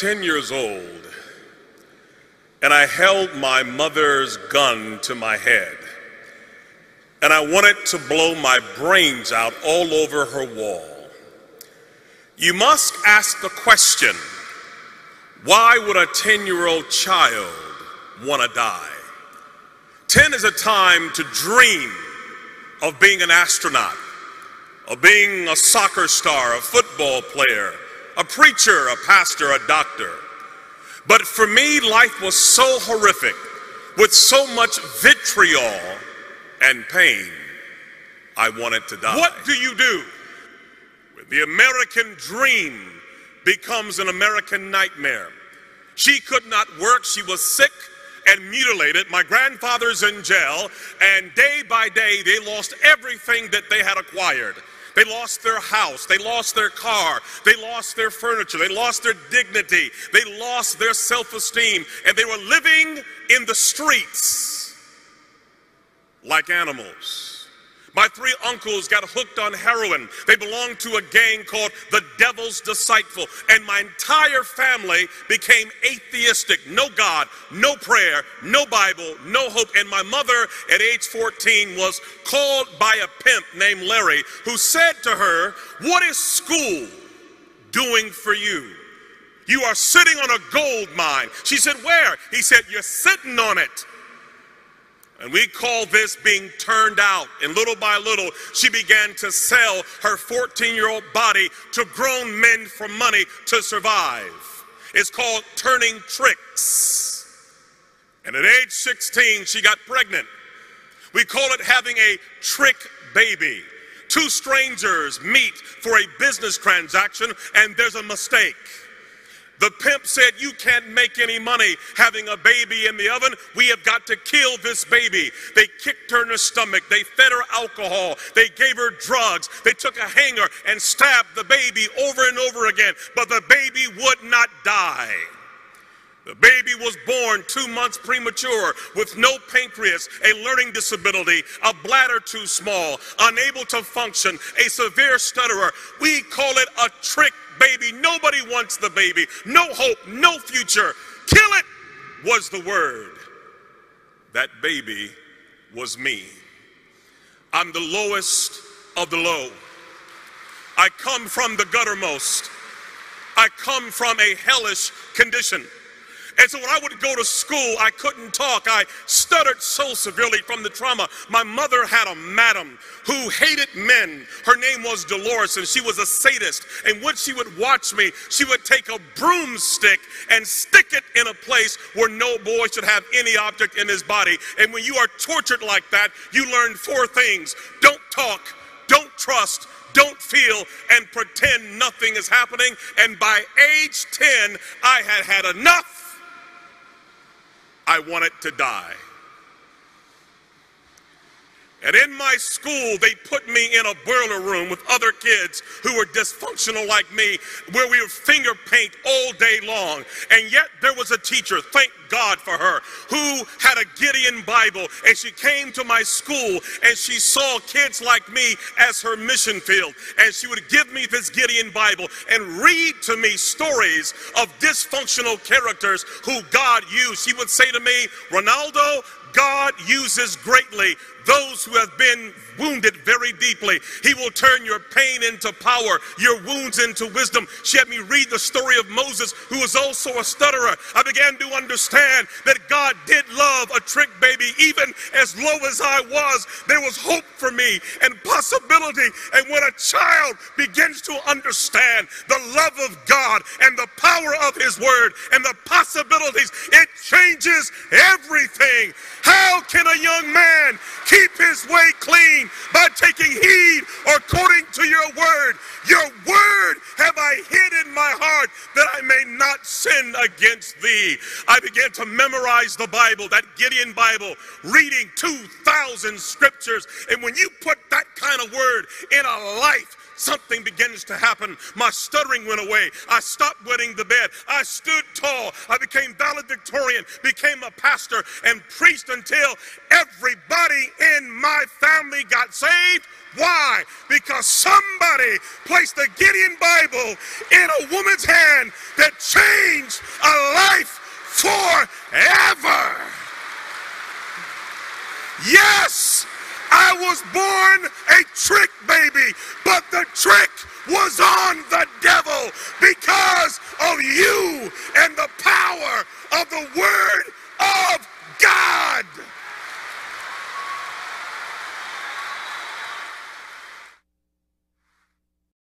10 years old, and I held my mother's gun to my head, and I wanted to blow my brains out all over her wall. You must ask the question, why would a 10-year-old child want to die? 10 is a time to dream of being an astronaut, of being a soccer star, a football player, a preacher, a pastor, a doctor. But for me, life was so horrific, with so much vitriol and pain, I wanted to die. What do you do when the American dream becomes an American nightmare? She could not work, she was sick and mutilated. My grandfather's in jail, and day by day they lost everything that they had acquired. They lost their house, they lost their car, they lost their furniture, they lost their dignity, they lost their self-esteem, and they were living in the streets like animals. My 3 uncles got hooked on heroin. They belonged to a gang called the Devil's Disciple, and my entire family became atheistic. No God, no prayer, no Bible, no hope. And my mother at age 14 was called by a pimp named Larry, who said to her, "What is school doing for you? You are sitting on a gold mine." She said, "Where?" He said, "You're sitting on it." And we call this being turned out. And little by little, she began to sell her 14-year-old body to grown men for money to survive. It's called turning tricks. And at age 16, she got pregnant. We call it having a trick baby. 2 strangers meet for a business transaction, and there's a mistake. The pimp said, "You can't make any money having a baby in the oven. We have got to kill this baby." They kicked her in the stomach. They fed her alcohol. They gave her drugs. They took a hanger and stabbed the baby over and over again. But the baby would not die. The baby was born 2 months premature with no pancreas, a learning disability, a bladder too small, unable to function, a severe stutterer. We call it a trick baby. Nobody wants the baby. No hope, no future. Kill it was the word. That baby was me. I'm the lowest of the low. I come from the guttermost. I come from a hellish condition. And so when I would go to school, I couldn't talk. I stuttered so severely from the trauma. My mother had a madam who hated men. Her name was Dolores, and she was a sadist. And when she would watch me, she would take a broomstick and stick it in a place where no boy should have any object in his body. And when you are tortured like that, you learn 4 things. Don't talk, don't trust, don't feel, and pretend nothing is happening. And by age 10, I had had enough. I wanted to die. And in my school, they put me in a boiler room with other kids who were dysfunctional like me, where we would finger paint all day long. And yet there was a teacher, thank God for her, who had a Gideon Bible, and she came to my school and she saw kids like me as her mission field. And she would give me this Gideon Bible and read to me stories of dysfunctional characters who God used. She would say to me, "Ronaldo, God uses greatly those who have been wounded very deeply. He will turn your pain into power, your wounds into wisdom." She had me read the story of Moses, who was also a stutterer. I began to understand that God did love a trick baby. Even as low as I was, there was hope for me and possibility. And when a child begins to understand the love of God and the power of His Word and the possibilities, it changes everything. How can a young man keep his way clean? By taking heed according to your word. Your word have I hid in my heart, that I may not sin against thee. be. I began to memorize the Bible, that Gideon Bible, reading 2,000 scriptures. And when you put that kind of word in a life, something begins to happen. My stuttering went away. I stopped wetting the bed. I stood tall. I became valedictorian, became a pastor, and preached until everybody in my family got saved. Why? Because somebody placed the Gideon Bible in a woman's hand that changed a life forever. Yes, I was born a trick baby, but the trick was on